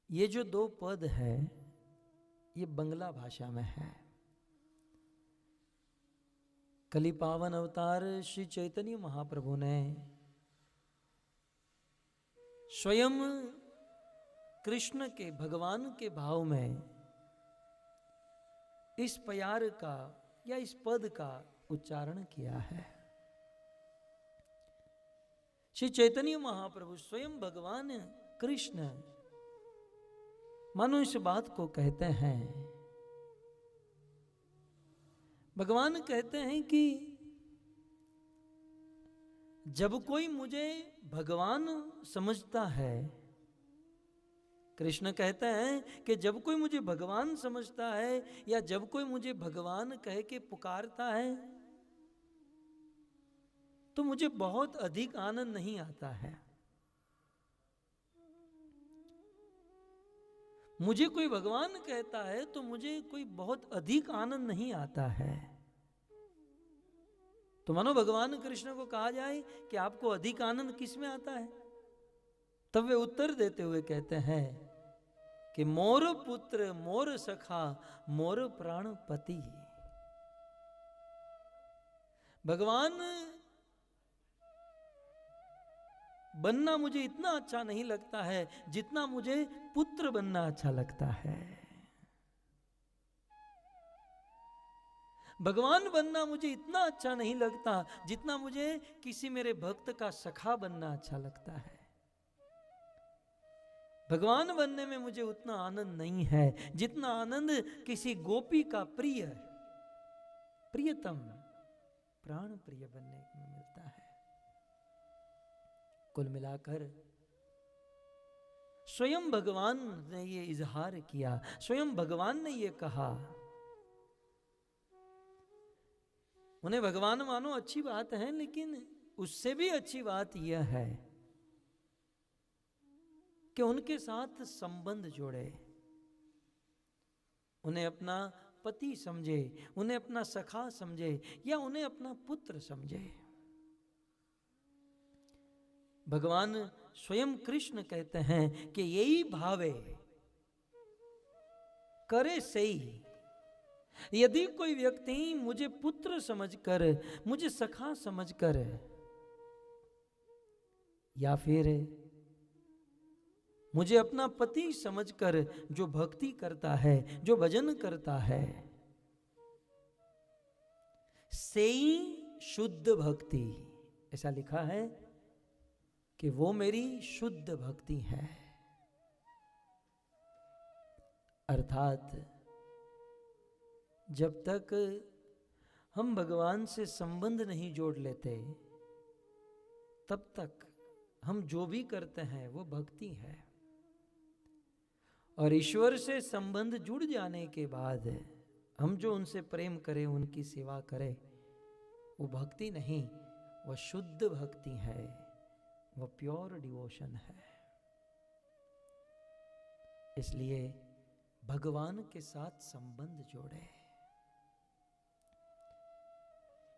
ये जो दो पद है ये बंगला भाषा में है। कली पावन अवतार श्री चैतन्य महाप्रभु ने स्वयं कृष्ण के भगवान के भाव में इस प्यार का या इस पद का उच्चारण किया है। श्री चैतन्य महाप्रभु स्वयं भगवान कृष्ण मानो इस बात को कहते हैं। भगवान कहते हैं कि जब कोई मुझे भगवान समझता है, कृष्ण कहते हैं कि जब कोई मुझे भगवान समझता है या जब कोई मुझे भगवान कह के पुकारता है तो मुझे बहुत अधिक आनंद नहीं आता है। मुझे कोई भगवान कहता है तो मुझे कोई बहुत अधिक आनंद नहीं आता है। तो मानो भगवान कृष्ण को कहा जाए कि आपको अधिक आनंद किस में आता है, तब वे उत्तर देते हुए कहते हैं कि मोर पुत्र मोर सखा मोर प्राणपति। भगवान बनना मुझे इतना अच्छा नहीं लगता है जितना मुझे पुत्र बनना अच्छा लगता है। भगवान बनना मुझे इतना अच्छा नहीं लगता जितना मुझे किसी मेरे भक्त का सखा बनना अच्छा लगता है। भगवान बनने में मुझे उतना आनंद नहीं है जितना आनंद किसी गोपी का प्रियतम प्राण प्रिय बनने में मिलता है। कुल मिलाकर स्वयं भगवान ने ये इजहार किया, स्वयं भगवान ने ये कहा। उन्हें भगवान मानो अच्छी बात है, लेकिन उससे भी अच्छी बात यह है कि उनके साथ संबंध जोड़े, उन्हें अपना पति समझे, उन्हें अपना सखा समझे या उन्हें अपना पुत्र समझे। भगवान स्वयं कृष्ण कहते हैं कि यही भावे करे सही। यदि कोई व्यक्ति मुझे पुत्र समझकर, मुझे सखा समझकर या फिर मुझे अपना पति समझकर जो भक्ति करता है, जो भजन करता है, सेई शुद्ध भक्ति, ऐसा लिखा है कि वो मेरी शुद्ध भक्ति है। अर्थात जब तक हम भगवान से संबंध नहीं जोड़ लेते तब तक हम जो भी करते हैं वो भक्ति है। और ईश्वर से संबंध जुड़ जाने के बाद हम जो उनसे प्रेम करें, उनकी सेवा करें, वो भक्ति नहीं, वह शुद्ध भक्ति है, वह प्योर डिवोशन है। इसलिए भगवान के साथ संबंध जोड़े।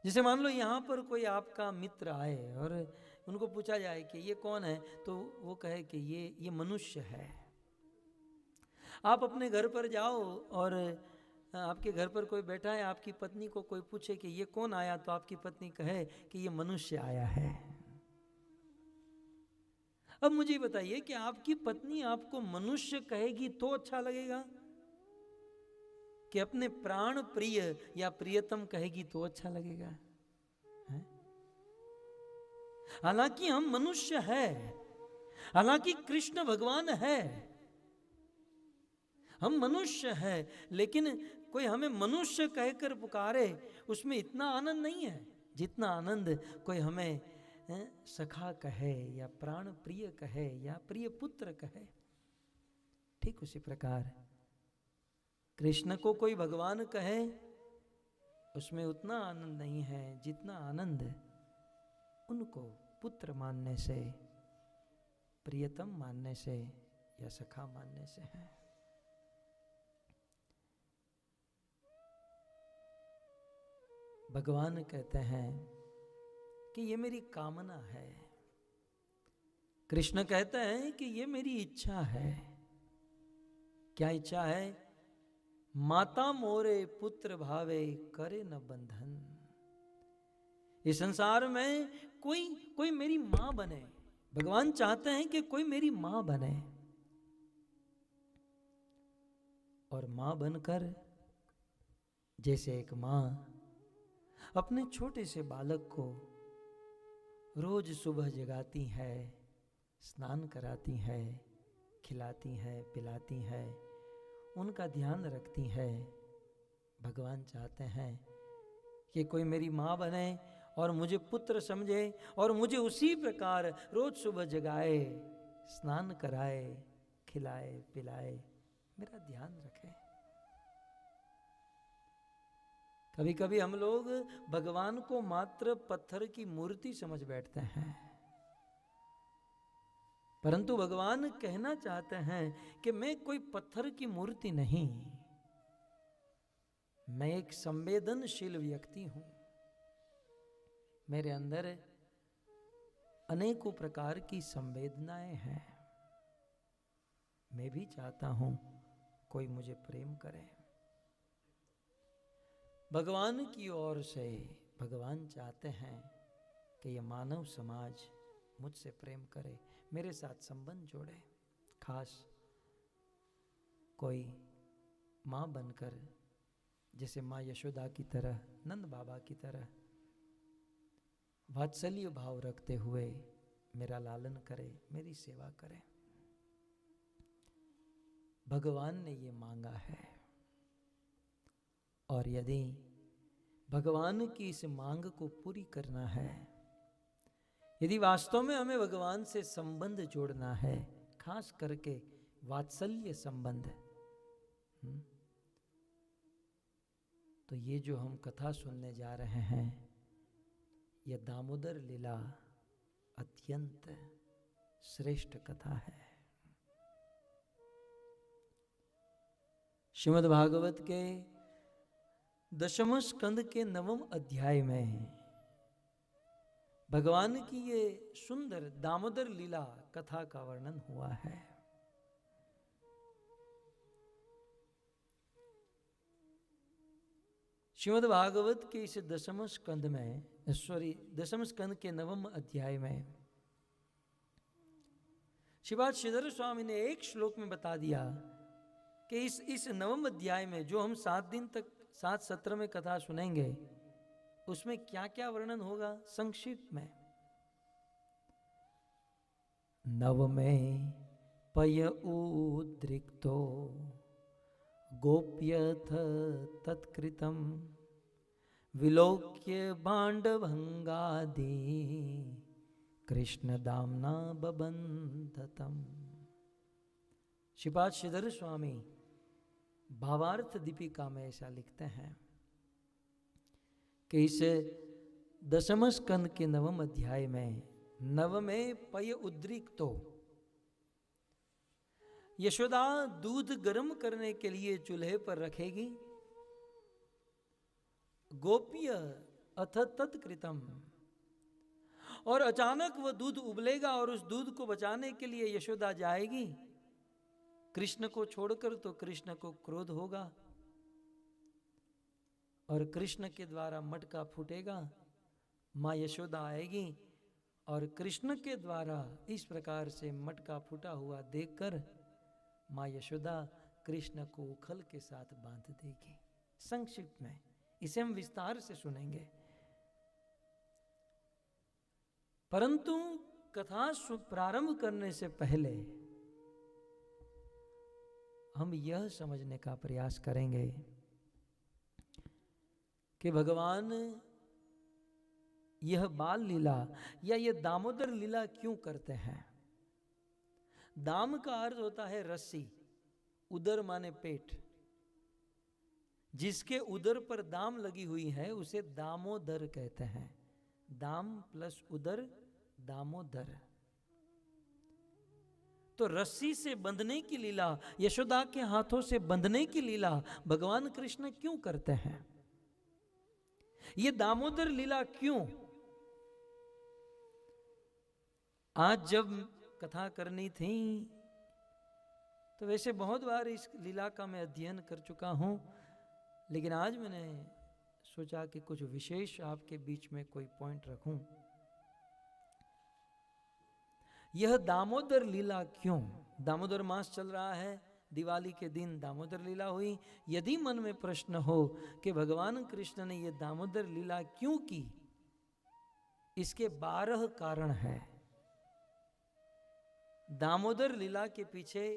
जैसे मान लो यहां पर कोई आपका मित्र आए और उनको पूछा जाए कि ये कौन है, तो वो कहे कि ये मनुष्य है। आप अपने घर पर जाओ और आपके घर पर कोई बैठा है, आपकी पत्नी को कोई पूछे कि ये कौन आया, तो आपकी पत्नी कहे कि ये मनुष्य आया है। अब मुझे बताइए कि आपकी पत्नी आपको मनुष्य कहेगी तो अच्छा लगेगा कि अपने प्राण प्रिय या प्रियतम कहेगी तो अच्छा लगेगा? हालांकि हम मनुष्य हैं, हालांकि कृष्ण भगवान है, हम मनुष्य हैं, लेकिन कोई हमें मनुष्य कहकर पुकारे उसमें इतना आनंद नहीं है जितना आनंद कोई हमें सखा कहे या प्राण प्रिय कहे या प्रिय पुत्र कहे। ठीक उसी प्रकार कृष्ण को कोई भगवान कहे उसमें उतना आनंद नहीं है जितना आनंद उनको पुत्र मानने से, प्रियतम मानने से या सखा मानने से है। भगवान कहते हैं कि ये मेरी कामना है, कृष्ण कहते हैं कि ये मेरी इच्छा है क्या इच्छा है? माता मोरे पुत्र भावे करे न बंधन। इस संसार में कोई कोई मेरी मां बने। भगवान चाहते हैं कि कोई मेरी मां बने, और मां बनकर जैसे एक मां अपने छोटे से बालक को रोज सुबह जगाती है, स्नान कराती है, खिलाती है, पिलाती है, उनका ध्यान रखती है, भगवान चाहते हैं कि कोई मेरी माँ बने और मुझे पुत्र समझे और मुझे उसी प्रकार रोज सुबह जगाए, स्नान कराए, खिलाए, पिलाए, मेरा ध्यान रखे। कभी कभी हम लोग भगवान को मात्र पत्थर की मूर्ति समझ बैठते हैं, परंतु भगवान कहना चाहते हैं कि मैं कोई पत्थर की मूर्ति नहीं, मैं एक संवेदनशील व्यक्ति हूं। मेरे अंदर अनेकों प्रकार की संवेदनाएं हैं। मैं भी चाहता हूं कोई मुझे प्रेम करे। भगवान की ओर से भगवान चाहते हैं कि यह मानव समाज मुझसे प्रेम करे, मेरे साथ संबंध जोड़े। खास कोई माँ बनकर जैसे माँ यशोदा की तरह, नंद बाबा की तरह वात्सल्य भाव रखते हुए मेरा लालन करे, मेरी सेवा करे। भगवान ने ये मांगा है, और यदि भगवान की इस मांग को पूरी करना है, यदि वास्तव में हमें भगवान से संबंध जोड़ना है, खास करके वात्सल्य संबंध, तो ये जो हम कथा सुनने जा रहे हैं, यह दामोदर लीला अत्यंत श्रेष्ठ कथा है। श्रीमद् भागवत के 10वें स्कंद के 9वें अध्याय में भगवान की ये सुंदर दामोदर लीला कथा का वर्णन हुआ है। श्रीमद् भागवत के इस 10वें स्कंद में, 10वें स्कंद के 9वें अध्याय में श्रीपाद श्रीधर स्वामी ने एक श्लोक में बता दिया कि इस 9वें अध्याय में जो हम 7 दिन तक 7 सत्र में कथा सुनेंगे, उसमें क्या क्या वर्णन होगा संक्षिप्त में। नवमे पय उद्रिक्तो गोप्यथ तत्कृतं विलोक्य भाण्डभंगादि कृष्ण दामना बबंधतम। श्रीपाद श्रीधर स्वामी भावार्थ दीपिका में ऐसा लिखते हैं कि इस 10वें स्कंद के 9वें अध्याय में नवमे पय उद्रिक्तो, यशोदा दूध गर्म करने के लिए चूल्हे पर रखेगी। गोप्य अथ तत्कृतम, और अचानक वह दूध उबलेगा और उस दूध को बचाने के लिए यशोदा जाएगी कृष्ण को छोड़कर, तो कृष्ण को क्रोध होगा और कृष्ण के द्वारा मटका फूटेगा। माँ यशोदा आएगी और कृष्ण के द्वारा इस प्रकार से मटका फूटा हुआ देखकर माँ यशोदा कृष्ण को उखल के साथ बांध देगी। संक्षिप्त में इसे हम विस्तार से सुनेंगे, परंतु कथा प्रारंभ करने से पहले हम यह समझने का प्रयास करेंगे कि भगवान यह बाल लीला या यह दामोदर लीला क्यों करते हैं। दाम का अर्थ होता है रस्सी, उदर माने पेट। जिसके उदर पर दाम लगी हुई है उसे दामोदर कहते हैं। दाम प्लस उदर, दामोदर। तो रस्सी से बंधने की लीला, यशोदा के हाथों से बंधने की लीला भगवान कृष्ण क्यों करते हैं? ये दामोदर लीला क्यों? आज जब कथा करनी थी तो वैसे बहुत बार इस लीला का मैं अध्ययन कर चुका हूँ, लेकिन आज मैंने सोचा कि कुछ विशेष आपके बीच में कोई पॉइंट रखूं। यह दामोदर लीला क्यों? दामोदर मास चल रहा है, दिवाली के दिन दामोदर लीला हुई। यदि मन में प्रश्न हो कि भगवान कृष्ण ने यह दामोदर लीला क्यों की, इसके 12 कारण है। दामोदर लीला के पीछे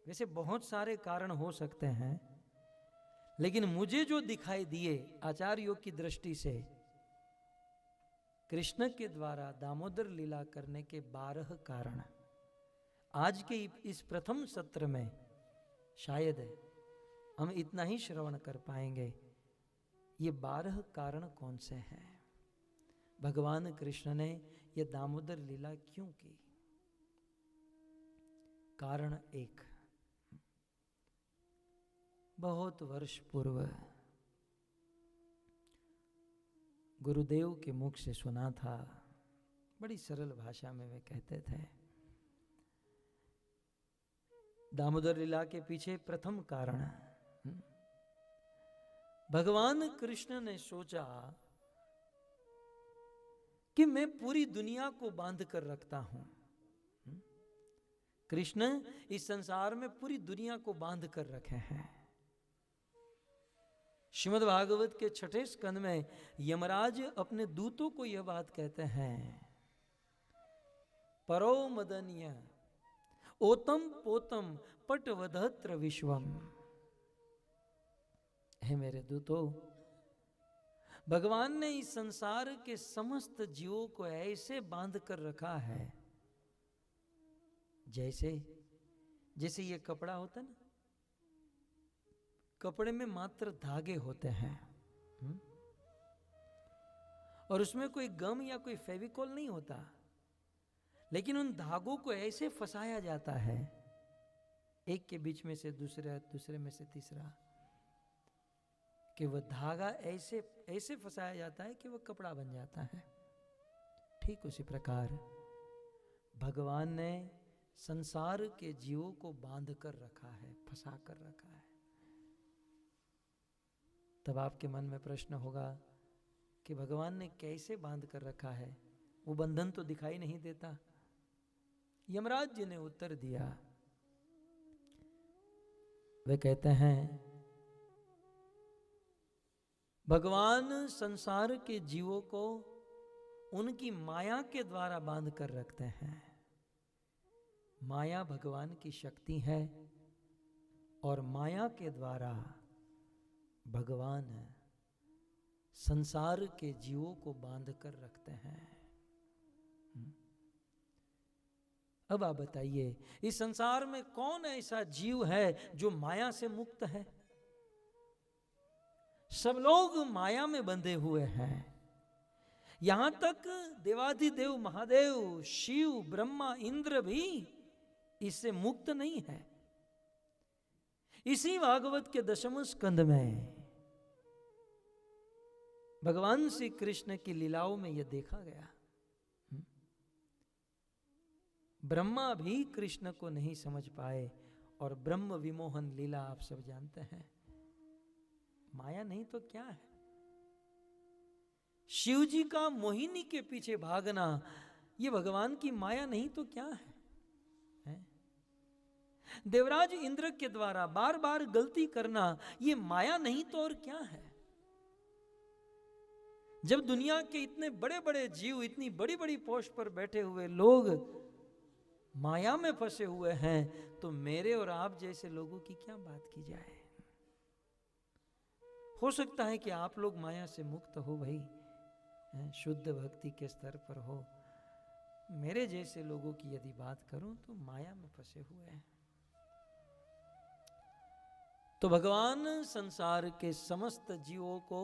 वैसे बहुत सारे कारण हो सकते हैं, लेकिन मुझे जो दिखाई दिए आचार्यों की दृष्टि से, कृष्ण के द्वारा दामोदर लीला करने के 12 कारण आज के इस प्रथम सत्र में शायद हम इतना ही श्रवण कर पाएंगे। ये 12 कारण कौन से हैं? भगवान कृष्ण ने यह दामोदर लीला क्यों की? कारण 1, बहुत वर्ष पूर्व गुरुदेव के मुख से सुना था, बड़ी सरल भाषा में वे कहते थे। दामोदर लीला के पीछे प्रथम कारण, भगवान कृष्ण ने सोचा कि मैं पूरी दुनिया को बांध कर रखता हूं। कृष्ण इस संसार में पूरी दुनिया को बांध कर रखे हैं। श्रीमद् भागवत के 6ठे स्कंद में यमराज अपने दूतों को यह बात कहते हैं, परो मदन्य ओतम पोतम पटवधत्र विश्वम। हे मेरे दूतों, भगवान ने इस संसार के समस्त जीवों को ऐसे बांध कर रखा है जैसे ये कपड़ा होता है ना, कपड़े में मात्र धागे होते हैं और उसमें कोई गम या कोई फेविकॉल नहीं होता, लेकिन उन धागों को ऐसे फंसाया जाता है, एक के बीच में से दूसरा, दूसरे में से तीसरा, कि वह धागा ऐसे फंसाया जाता है कि वह कपड़ा बन जाता है। ठीक उसी प्रकार भगवान ने संसार के जीवों को बांध कर रखा है, फंसा कर रखा है। तब आपके मन में प्रश्न होगा कि भगवान ने कैसे बांध कर रखा है? वो बंधन तो दिखाई नहीं देता। यमराज जी ने उत्तर दिया, वे कहते हैं, भगवान संसार के जीवों को उनकी माया के द्वारा बांध कर रखते हैं। माया भगवान की शक्ति है और माया के द्वारा भगवान संसार के जीवों को बांध कर रखते हैं। अब आप बताइए, इस संसार में कौन ऐसा जीव है जो माया से मुक्त है? सब लोग माया में बंधे हुए हैं। यहां तक देवाधिदेव महादेव, शिव, ब्रह्मा, इंद्र भी इससे मुक्त नहीं है। इसी भागवत के 10वें स्कंद में भगवान श्री कृष्ण की लीलाओं में यह देखा गया। ब्रह्मा भी कृष्ण को नहीं समझ पाए और ब्रह्म विमोहन लीला आप सब जानते हैं। माया नहीं तो क्या है? शिव जी का मोहिनी के पीछे भागना, यह भगवान की माया नहीं तो क्या है? देवराज इंद्र के द्वारा बार बार गलती करना, यह माया नहीं तो और क्या है? जब दुनिया के इतने बड़े बड़े जीव, इतनी बड़ी बड़ी पोस्ट पर बैठे हुए लोग माया में फंसे हुए हैं, तो मेरे और आप जैसे लोगों की क्या बात की जाए? हो सकता है कि आप लोग माया से मुक्त हो भाई, शुद्ध भक्ति के स्तर पर हो। मेरे जैसे लोगों की यदि बात करूं तो माया में फंसे हुए हैं। तो भगवान संसार के समस्त जीवों को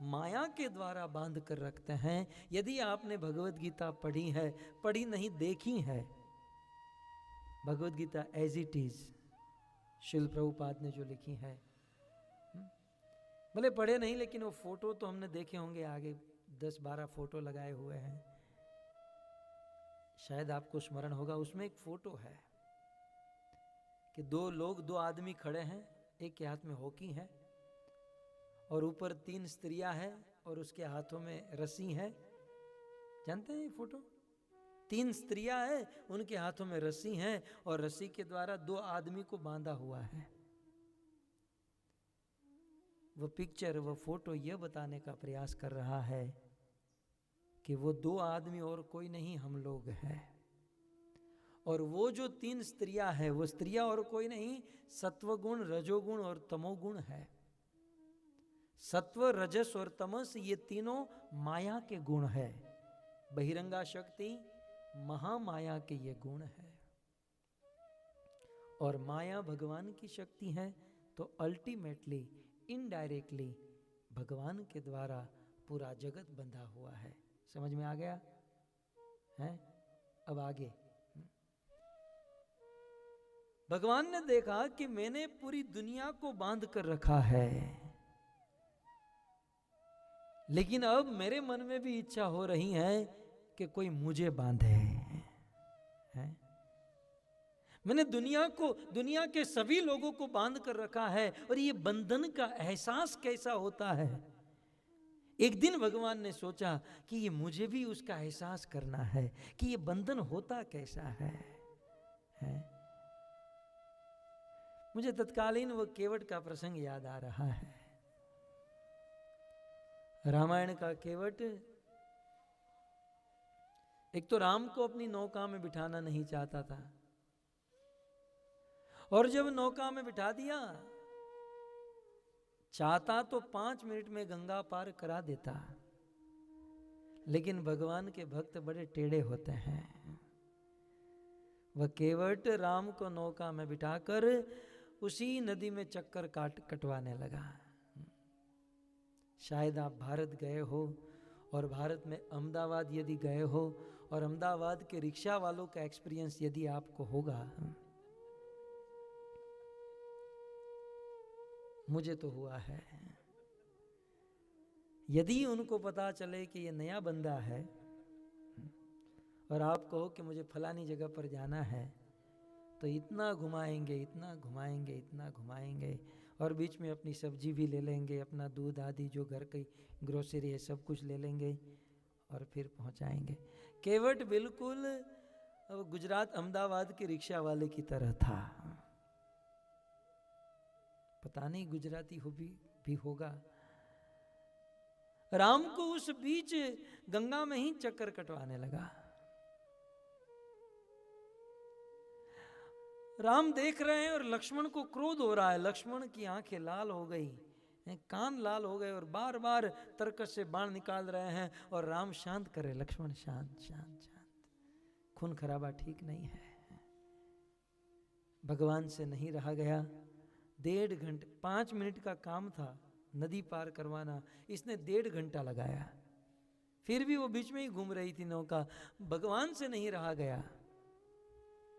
माया के द्वारा बांध कर रखते हैं। यदि आपने भगवत गीता पढ़ी है, पढ़ी नहीं देखी है, Bhagavad Gita as it is शिल प्रभुपाद ने जो लिखी है, भले पढ़े नहीं, लेकिन वो फोटो तो हमने देखे होंगे, आगे 10-12 फोटो लगाए हुए हैं। शायद आपको स्मरण होगा, उसमें एक फोटो है कि दो आदमी खड़े हैं, एक के हाथ में हॉकी है और ऊपर 3 स्त्रियां हैं और उसके हाथों में रस्सी है। जानते हैं ये फोटो? 3 स्त्रियां हैं, उनके हाथों में रस्सी है और रस्सी के द्वारा 2 आदमी को बांधा हुआ है। वो पिक्चर, वो फोटो यह बताने का प्रयास कर रहा है कि वो 2 आदमी और कोई नहीं, हम लोग हैं। और वो जो 3 स्त्रियां हैं, वो स्त्रियां और कोई नहीं, सत्वगुण, रजोगुण और तमोगुण है। सत्व, रजस और तमस ये तीनों माया के गुण है। बहिरंगा शक्ति, महामाया के ये गुण है। और माया भगवान की शक्ति है, तो अल्टीमेटली इनडायरेक्टली भगवान के द्वारा पूरा जगत बंधा हुआ है। समझ में आ गया है? अब आगे भगवान ने देखा कि मैंने पूरी दुनिया को बांध कर रखा है, लेकिन अब मेरे मन में भी इच्छा हो रही है कि कोई मुझे बांधे है। मैंने दुनिया के सभी लोगों को बांध कर रखा है, और ये बंधन का एहसास कैसा होता है। एक दिन भगवान ने सोचा कि ये मुझे भी उसका एहसास करना है कि ये बंधन होता कैसा है? मुझे तत्कालीन वो केवट का प्रसंग याद आ रहा है। रामायण का केवट एक तो राम को अपनी नौका में बिठाना नहीं चाहता था, और जब नौका में बिठा दिया, चाहता तो 5 मिनट में गंगा पार करा देता, लेकिन भगवान के भक्त बड़े टेढ़े होते हैं। वह केवट राम को नौका में बिठाकर उसी नदी में चक्कर कटवाने लगा। शायद आप भारत गए हो, और भारत में अहमदाबाद यदि गए हो, और अहमदाबाद के रिक्शा वालों का एक्सपीरियंस यदि आपको होगा, मुझे तो हुआ है। यदि उनको पता चले कि ये नया बंदा है और आप कहो कि मुझे फलानी जगह पर जाना है, तो इतना घुमाएंगे, इतना घुमाएंगे, इतना घुमाएंगे, और बीच में अपनी सब्जी भी ले लेंगे, अपना दूध आदि जो घर की ग्रोसरी है सब कुछ ले लेंगे और फिर पहुंचाएंगे। केवट बिल्कुल गुजरात अहमदाबाद के रिक्शा वाले की तरह था। पता नहीं गुजराती हो भी होगा। राम को उस बीच गंगा में ही चक्कर कटवाने लगा। राम देख रहे हैं और लक्ष्मण को क्रोध हो रहा है। लक्ष्मण की आंखें लाल हो गई, कान लाल हो गए, और बार बार तरकस से बाण निकाल रहे हैं, और राम शांत करे, लक्ष्मण शांत शांत शांत, खून खराबा ठीक नहीं है। भगवान से नहीं रहा गया। 1.5 घंटे, 5 मिनट का काम था नदी पार करवाना, इसने 1.5 घंटा लगाया। फिर भी वो बीच में ही घूम रही थी नौका। भगवान से नहीं रहा गया।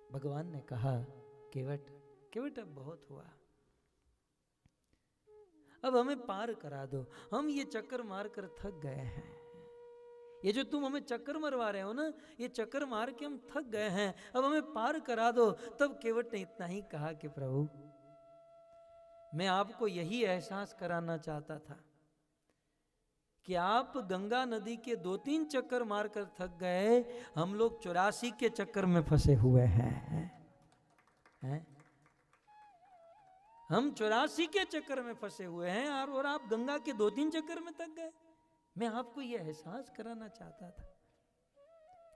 भगवान ने कहा, केवट अब बहुत हुआ, अब हमें पार करा दो, हम ये चक्कर मार कर थक गए हैं। ये जो तुम हमें चक्कर मरवा रहे हो ना, ये चक्कर मार के हम थक गए हैं, अब हमें पार करा दो। तब केवट ने इतना ही कहा कि प्रभु, मैं आपको यही एहसास कराना चाहता था कि आप गंगा नदी के 2-3 चक्कर मारकर थक गए, हम लोग 84 के चक्कर में फंसे हुए हैं। हम 84 के चक्कर में फंसे हुए हैं, और आप गंगा के 2-3 चक्कर में थक गए। मैं आपको यह एहसास कराना चाहता था।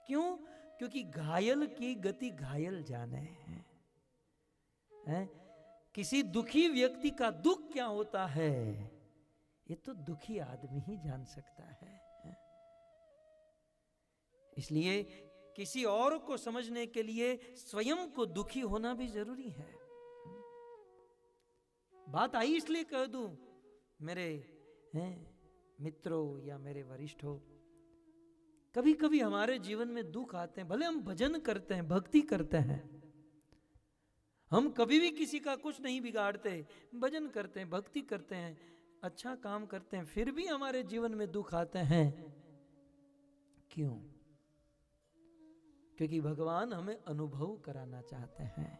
क्यों? क्योंकि घायल की गति घायल जाने हैं। किसी दुखी व्यक्ति का दुख क्या होता है, ये तो दुखी आदमी ही जान सकता है। इसलिए किसी और को समझने के लिए स्वयं को दुखी होना भी जरूरी है। बात आई इसलिए कह दूं, मेरे मित्रों या मेरे वरिष्ठों, कभी कभी हमारे जीवन में दुख आते हैं। भले हम भजन करते हैं, भक्ति करते हैं, हम कभी भी किसी का कुछ नहीं बिगाड़ते, भजन करते हैं, भक्ति करते हैं, अच्छा काम करते हैं, फिर भी हमारे जीवन में दुख आते हैं। क्यों? क्योंकि भगवान हमें अनुभव कराना चाहते हैं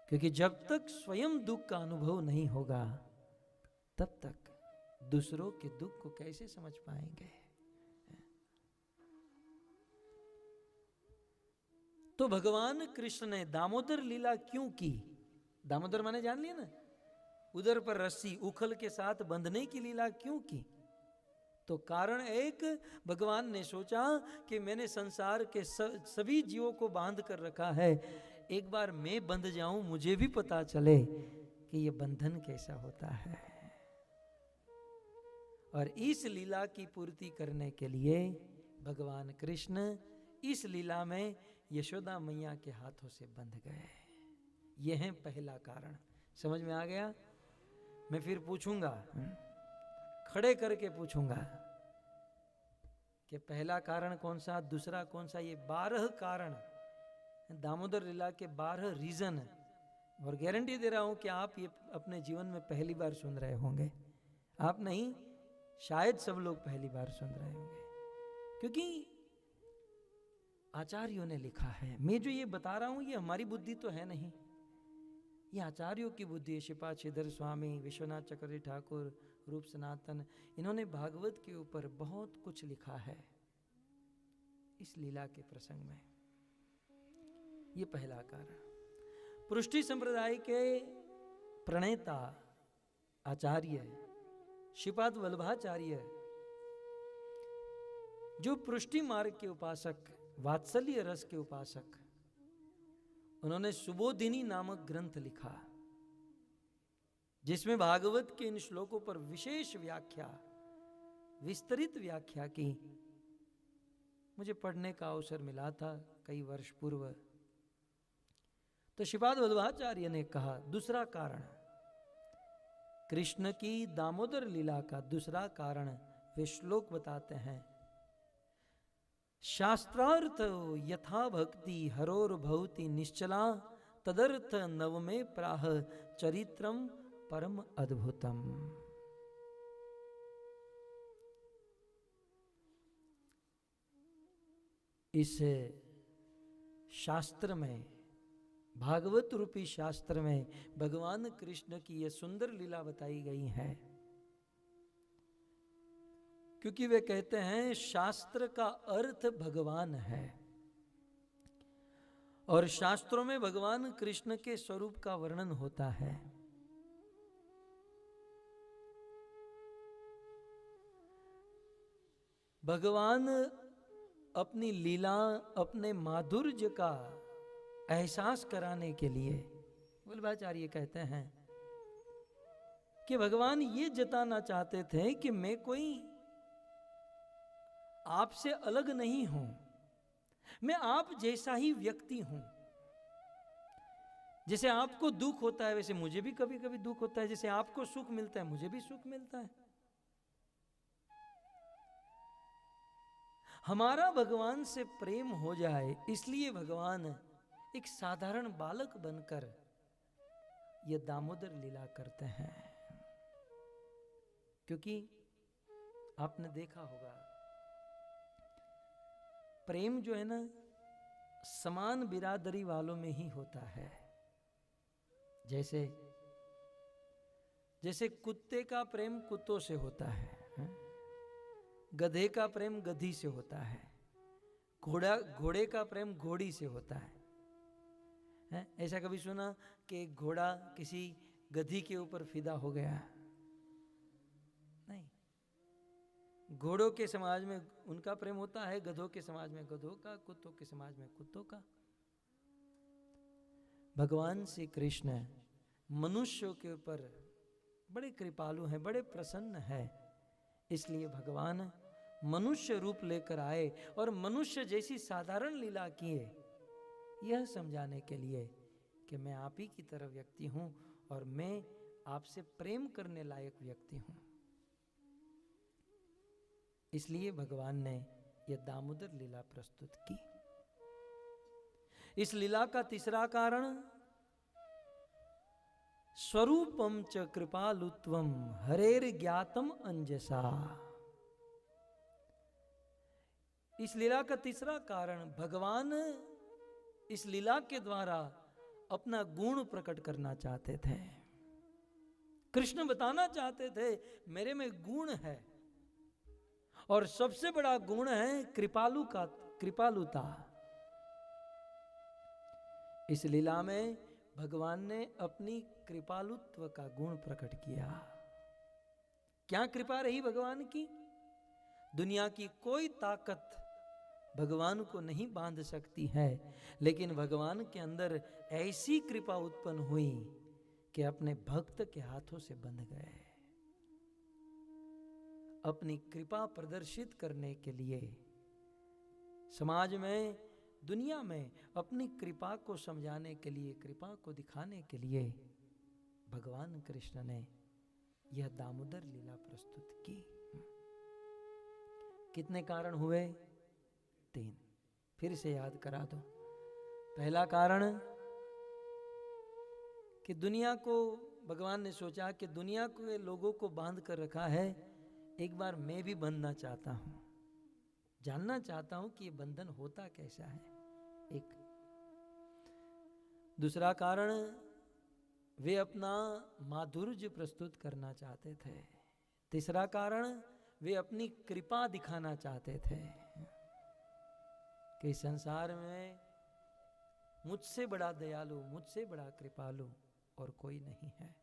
क्योंकि जब तक स्वयं दुख का अनुभव नहीं होगा तब तक दूसरों के दुख को कैसे समझ पाएंगे। तो भगवान कृष्ण ने दामोदर लीला क्यों की? दामोदर माने जान लिया ना, उधर पर रस्सी उखल के साथ बंधने की लीला क्यों की? तो कारण एक, भगवान ने सोचा कि मैंने संसार के सभी जीवों को बांध कर रखा है, एक बार मैं बंध जाऊं, मुझे भी पता चले कि यह बंधन कैसा होता है। और इस लीला की पूर्ति करने के लिए भगवान कृष्ण इस लीला में यशोदा मैया के हाथों से बंध गए। यह है पहला कारण। समझ में आ गया? मैं फिर पूछूंगा, खड़े करके पूछूंगा कि पहला कारण कौन सा, दूसरा कौन सा। ये 12 कारण, दामोदर लीला के 12 रीजन है। और गारंटी दे रहा हूं कि आप ये अपने जीवन में पहली बार सुन रहे होंगे। आप नहीं, शायद सब लोग पहली बार सुन रहे होंगे, क्योंकि आचार्यों ने लिखा है। मैं जो ये बता रहा हूं ये हमारी बुद्धि तो है नहीं, ये आचार्यों की बुद्धि है। श्रीपाद स्वामी, विश्वनाथ चक्रवर्ती ठाकुर, रूप सनातन, इन्होंने भागवत के ऊपर बहुत कुछ लिखा है इस लीला के प्रसंग में। ये पहला कारण। पुरुष्टि संप्रदाय के प्रणेता आचार्य श्रीपाद वल्लभाचार्य, जो पुरुष्टि मार्ग के उपासक, वात्सल्य रस के उपासक, उन्होंने सुबोधिनी नामक ग्रंथ लिखा, जिसमें भागवत के इन श्लोकों पर विशेष व्याख्या, विस्तृत व्याख्या की। मुझे पढ़ने का अवसर मिला था कई वर्ष पूर्व। तो श्रीपाद वल्लभाचार्य ने कहा, दूसरा कारण कृष्ण की दामोदर लीला का दूसरा कारण वे श्लोक बताते हैं। शास्त्रार्थ यथा भक्ति हरोर भवति निश्चला तदर्थ नवमे प्राह चरित्रम परम अद्भुतम। इस शास्त्र में, भागवत रूपी शास्त्र में भगवान कृष्ण की यह सुंदर लीला बताई गई है, क्योंकि वे कहते हैं शास्त्र का अर्थ भगवान है, और शास्त्रों में भगवान कृष्ण के स्वरूप का वर्णन होता है। भगवान अपनी लीला, अपने माधुर्य का एहसास कराने के लिए, वल्लभाचार्य कहते हैं कि भगवान ये जताना चाहते थे कि मैं कोई आपसे अलग नहीं हूं, मैं आप जैसा ही व्यक्ति हूं। जैसे आपको दुख होता है वैसे मुझे भी कभी कभी दुख होता है, जैसे आपको सुख मिलता है मुझे भी सुख मिलता है। हमारा भगवान से प्रेम हो जाए, इसलिए भगवान एक साधारण बालक बनकर यह दामोदर लीला करते हैं। क्योंकि आपने देखा होगा, प्रेम जो है ना, समान बिरादरी वालों में ही होता है। जैसे जैसे कुत्ते का प्रेम कुत्तों से होता है, गधे का प्रेम गधी से होता है, घोड़े का प्रेम घोड़ी से होता है। ऐसा कभी सुना कि एक घोड़ा किसी गधी के ऊपर फिदा हो गया? नहीं। घोड़ों के समाज में उनका प्रेम होता है, गधों के समाज में गधों का, कुत्तों के समाज में कुत्तों का। भगवान श्री कृष्ण मनुष्यों के ऊपर बड़े कृपालु हैं, बड़े प्रसन्न हैं। इसलिए भगवान मनुष्य रूप लेकर आए और मनुष्य जैसी साधारण लीला किए, यह समझाने के लिए कि मैं आप ही की तरह व्यक्ति हूं और मैं आपसे प्रेम करने लायक व्यक्ति हूं। इसलिए भगवान ने यह दामोदर लीला प्रस्तुत की। इस लीला का तीसरा कारण स्वरूपम च कृपालुत्वम हरेर ज्ञातम अंजसा। इस लीला का तीसरा कारण, भगवान इस लीला के द्वारा अपना गुण प्रकट करना चाहते थे। कृष्ण बताना चाहते थे मेरे में गुण है, और सबसे बड़ा गुण है कृपालुता। इस लीला में भगवान ने अपनी कृपालुत्व का गुण प्रकट किया। क्या कृपा रही भगवान की? दुनिया की कोई ताकत भगवान को नहीं बांध सकती है, लेकिन भगवान के अंदर ऐसी कृपा उत्पन्न हुई कि अपने भक्त के हाथों से बंध गए। अपनी कृपा प्रदर्शित करने के लिए, समाज में, दुनिया में अपनी कृपा को समझाने के लिए, कृपा को दिखाने के लिए भगवान कृष्ण ने यह दामोदर लीला प्रस्तुत की। कितने कारण हुए? 3। फिर से याद करा दो। पहला कारण कि दुनिया को, भगवान ने सोचा कि दुनिया के लोगों को बांध कर रखा है, एक बार मैं भी बंधना चाहता हूं, जानना चाहता हूं कि ये बंधन होता कैसा है। एक। दूसरा कारण, वे अपना माधुर्य प्रस्तुत करना चाहते थे। तीसरा कारण, वे अपनी कृपा दिखाना चाहते थे कि संसार में मुझसे बड़ा दयालु, मुझसे बड़ा कृपालु और कोई नहीं है।